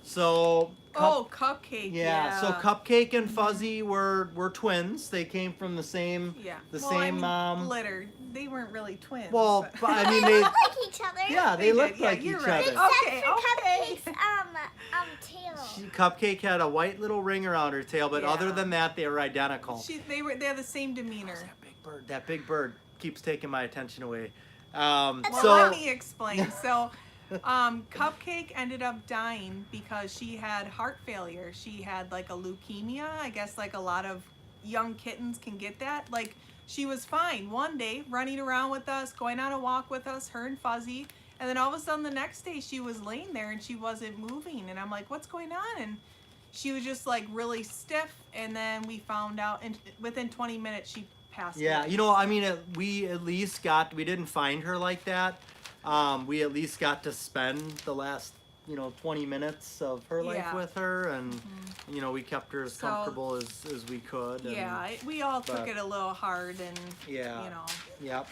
So Cupcake. yeah, so Cupcake and Fuzzy were twins. They came from the same mom. Glitter. They weren't really twins. Well, but- I mean They they look like each other. yeah, they They look did. Yeah, like you're each right. other. Okay, Except for okay. Cupcake's tail. Cupcake had a white little ring around her tail, but other Yeah. than that, they were identical. They have the same demeanor. That big bird keeps taking my attention away. Well, So let me explain. So, Cupcake ended up dying because she had heart failure. She had like a leukemia. I guess like a lot of young kittens can get that. Like she was fine one day, running around with us, going on a walk with us, her and Fuzzy. And then all of a sudden the next day she was laying there and she wasn't moving. And I'm like, what's going on? And she was just like really stiff. And then we found out, and within 20 minutes she passed yeah, away. I mean, we didn't find her like that. We at least got to spend the last 20 minutes of her life Yeah. with her, and we kept her as So- comfortable as we could. And, Yeah, we all took but- it a little hard, and Yeah. you know. Yep.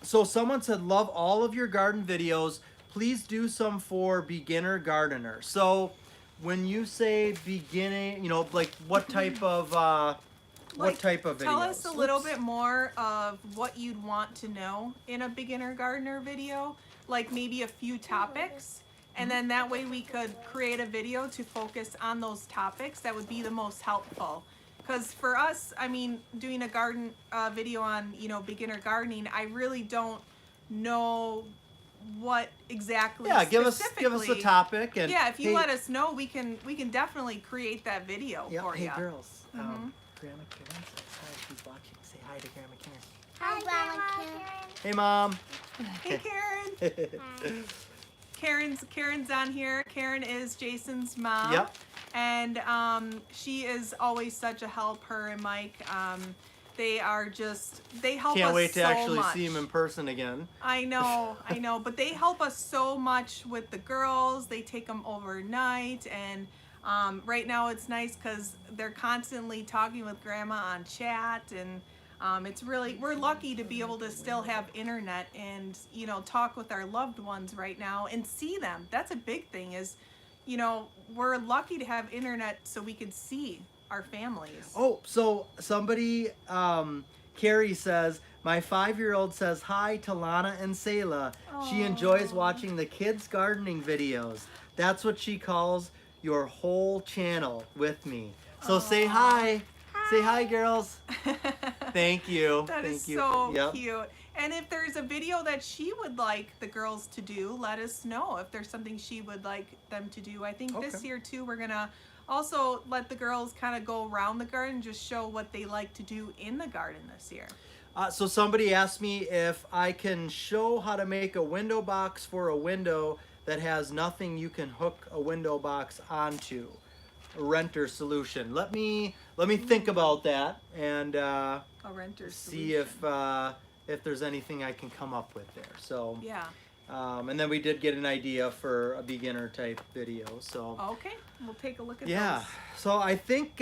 So someone said, love all of your garden videos. Please do some for beginner gardener. So when you say beginning, like what type of Like, videos? Tell us a little bit more of what you'd want to know in a beginner gardener video, like maybe a few topics, and then that way we could create a video to focus on those topics that would be the most helpful. Because for us, I mean, doing a garden video on beginner gardening, I really don't know what exactly. Yeah, give us a specifically. topic, and Yeah, if you hey, let us know, we can definitely create that video yeah, for hey you. girls, Mhm. Grandma Karen says hi. She's watching. Say hi to Grandma Karen. Hi, Grandma Karen. Hey, Mom. Hey, Karen. Karen's on here. Karen is Jason's mom. Yep. And she is always such a help. Her and Mike. They help Can't us wait to so actually much. see him in person again. I know, but they help us so much with the girls. They take them overnight, and right now it's nice because they're constantly talking with Grandma on chat, and It's really, we're lucky to be able to still have internet and, you know, talk with our loved ones right now and see them. That's a big thing is, you know, we're lucky to have internet so we could see our families. Oh, so somebody, Carrie says, my 5-year-old says hi to Lana and Selah. She enjoys watching the kids' gardening videos. That's what she calls your whole channel with me. So say hi. Say hi, girls. Thank you. That Thank is you. so Yep. cute. And if there's a video that she would like the girls to do, let us know if there's something she would like them to do. I think this Okay. year too, we're gonna also let the girls kind of go around the garden, just show what they like to do in the garden this year. So somebody asked me if I can show how to make a window box for a window that has nothing you can hook a window box onto. A renter solution. Let me think about that and A renter see solution. if there's anything I can come up with there. So Yeah. and then we did get an idea for a beginner type video. So Okay, we'll take a look at yeah. those. So I think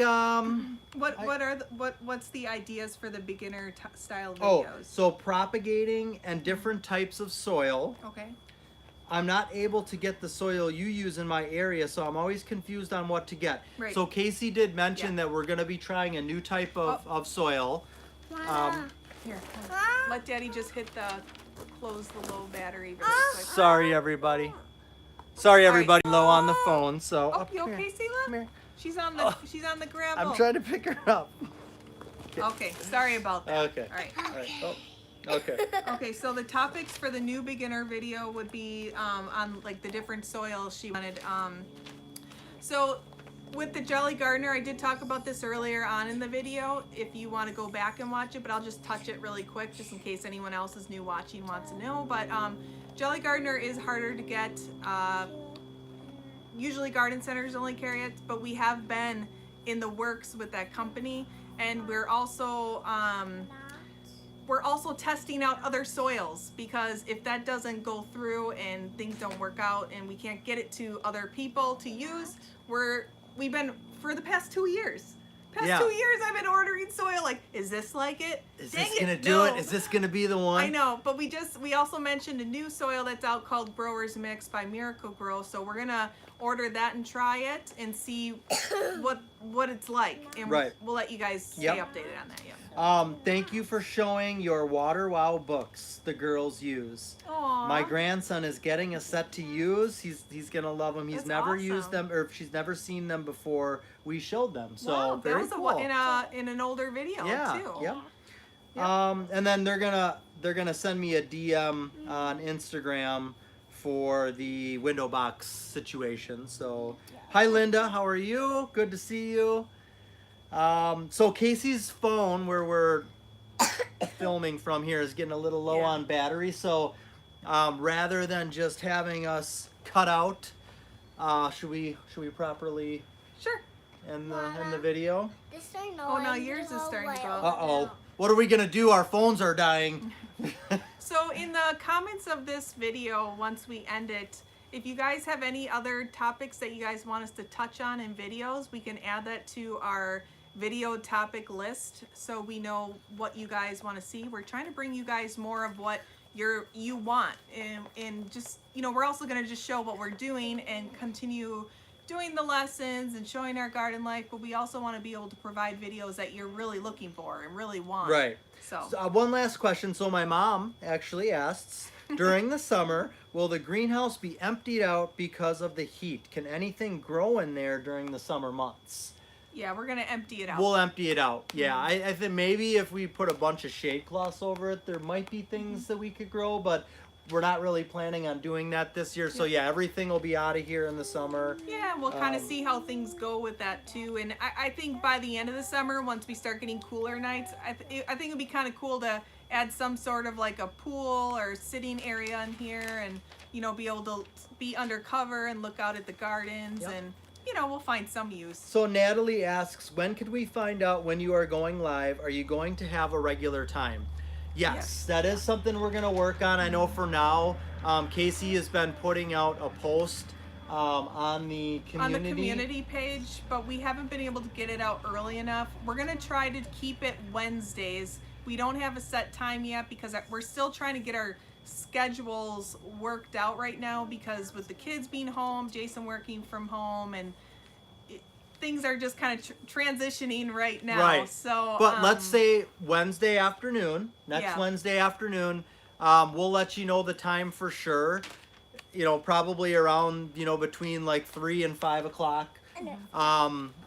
What's the ideas for the beginner style oh, videos? so propagating and different types of soil. Okay. I'm not able to get the soil you use in my area, so I'm always confused on what to get. Right. So Casey did mention Yeah. that we're going to be trying a new type of soil. Here, let Daddy just close the low battery really quick. Sorry, everybody. Sorry, everybody. Low on the phone. So Oh, up you here. okay, Selah? Come here. She's on the gravel. I'm trying to pick her up. Okay, sorry about that. Okay. All right. All right. Oh, okay. Okay, so the topics for the new beginner video would be on like the different soils she wanted. So with the Jelly Gardener, I did talk about this earlier on in the video. If you want to go back and watch it, but I'll just touch it really quick just in case anyone else is new watching wants to know. But Jelly Gardener is harder to get. Usually garden centers only carry it, but we have been in the works with that company, and we're also testing out other soils, because if that doesn't go through and things don't work out and we can't get it to other people to use, we've been for the past 2 years. Yeah. 2 years I've been ordering soil, like, is this like it? Is Dang this gonna do no. it? Is this gonna be the one? I know, but we also mentioned a new soil that's out called Growers Mix by Miracle Grow, so we're gonna order that and try it and see what it's like, and Right. we'll let you guys stay Yep. updated on that. Yeah. Thank you for showing your Water Wow books the girls use. Aww. My grandson is getting a set to use. He's gonna love them. He's That's never awesome. used them, or she's never seen them before we showed them. So wow, very that was cool. in an older video Yeah. too. Yep. Yep. And then they're gonna send me a DM on Instagram for the window box situation. So hi Linda, how are you? Good to see you. So Casey's phone, where we're filming from here, is getting a little low Yeah. on battery. So rather than just having us cut out, should we properly Sure. end the video? Oh, no, yours is starting to go. Uh-oh. What are we gonna do? Our phones are dying. So in the comments of this video, once we end it, if you guys have any other topics that you guys want us to touch on in videos, we can add that to our video topic list so we know what you guys want to see. We're trying to bring you guys more of what you want, and just, you know, we're also going to just show what we're doing and continue doing the lessons and showing our garden life, but we also want to be able to provide videos that you're really looking for and really want. Right. So One last question. So my mom actually asks, during the summer, will the greenhouse be emptied out because of the heat? Can anything grow in there during the summer months? yeah, we're going to empty it out. We'll empty it out. Yeah, I think maybe if we put a bunch of shade cloths over it, there might be things that we could grow, but we're not really planning on doing that this year. So yeah, everything will be out of here in the summer. Yeah, we'll kind of see how things go with that too. And I think by the end of the summer, once we start getting cooler nights, I think it'd be kind of cool to add some sort of like a pool or sitting area in here, and, you know, be able to be undercover and look out at the gardens. Yep. And, you know, we'll find some use. So Natalie asks, when could we find out when you are going live? Are you going to have a regular time? Yes, that is something we're going to work on. I know for now, Casey has been putting out a post on the community page, but we haven't been able to get it out early enough. We're going to try to keep it Wednesdays We don't have a set time yet because we're still trying to get our schedules worked out right now, because with the kids being home, Jason working from home, and things are just kind of transitioning right now. Right. So, but let's say Wednesday afternoon, next Yeah. Wednesday afternoon, we'll let you know the time for sure. You know, probably around, you know, between like 3 and 5 o'clock.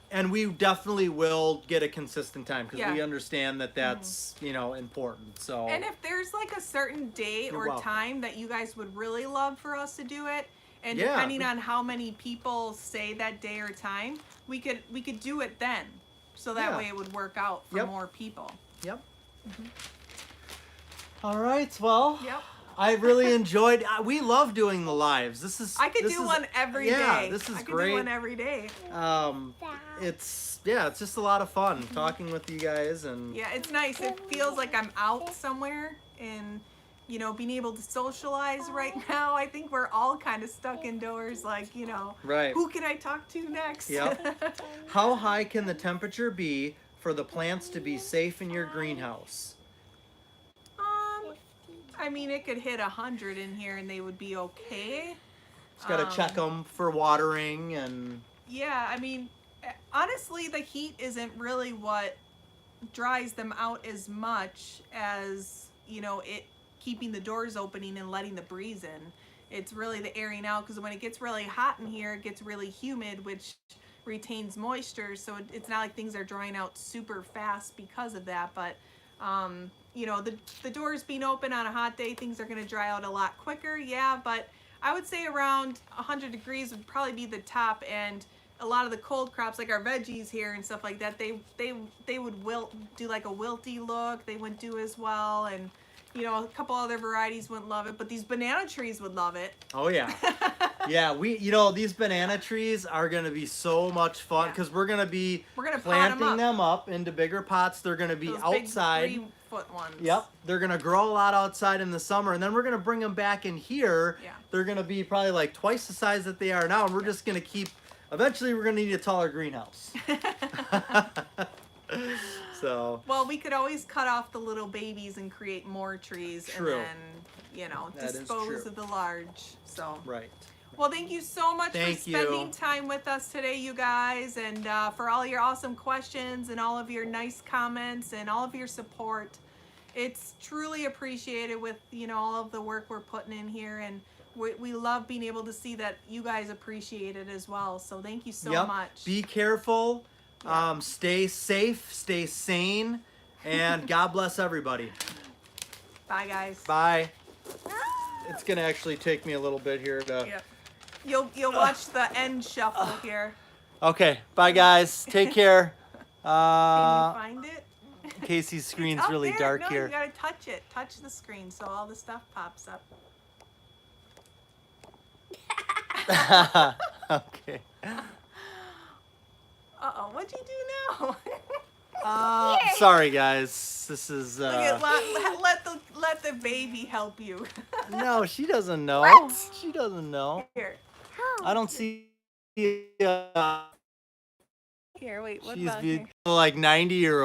And we definitely will get a consistent time, because Yeah. we understand that that's, you know, important. So. And if there's like a certain day You're or welcome. time that you guys would really love for us to do it, and Yeah. depending on how many people say that day or time, we could do it then, so that Yeah. way it would work out for Yep. more people. Yep. All right. Well. Yep. I really enjoyed. We love doing the lives. This is. I could this do is- one every day. Yeah, this is I could great. do one every day. It's just a lot of fun talking with you guys, and Yeah, it's nice. It feels like I'm out somewhere, and you know, being able to socialize right now. I think we're all kind of stuck indoors, like, you know, Right. who can I talk to next? Yep. How high can the temperature be for the plants to be safe in your greenhouse? I mean, it could hit 100 in here and they would be okay. Just gotta check them for watering and. Yeah, I mean, honestly, the heat isn't really what dries them out as much as, you know, it keeping the doors opening and letting the breeze in. It's really the airing out, because when it gets really hot in here, it gets really humid, which retains moisture. So it's not like things are drying out super fast because of that. But you know, the doors being open on a hot day, things are going to dry out a lot quicker. Yeah, but I would say around 100 degrees would probably be the top. And a lot of the cold crops, like our veggies here and stuff like that, they would do like a wilty look. They wouldn't do as well. And you know, a couple other varieties wouldn't love it, but these banana trees would love it. Oh yeah. Yeah, these banana trees are gonna be so much fun, because we're gonna be planting them up into bigger pots. They're gonna be Those outside. big 3-foot ones. Yep, they're gonna grow a lot outside in the summer, and then we're gonna bring them back in here. Yeah. They're gonna be probably like twice the size that they are now, and we're just gonna keep. Eventually, we're gonna need a taller greenhouse. So. Well, we could always cut off the little babies and create more trees, True. and then, you know, That is dispose true. of the large. So. Right. Well, thank you so much Thank for you. spending time with us today, you guys, and for all your awesome questions and all of your nice comments and all of your support. It's truly appreciated with, you know, all of the work we're putting in here, and we love being able to see that you guys appreciate it as well. So thank you so much. Be careful. Stay safe. Stay sane. And God bless everybody. Bye, guys. Bye. It's gonna actually take me a little bit here to. Yep. You'll watch the end shuffle here. Okay. Bye, guys. Take care. Can you find it? Casey's screen's Up really there. dark No, here. you gotta touch it. Touch the screen so all the stuff pops up. Okay. Uh-oh, what'd you do now? Sorry, guys. This is. Look at, let the baby help you. No, she doesn't know. What? She doesn't know. Here, I don't see. here, wait, what She's about here? like 90-year-old.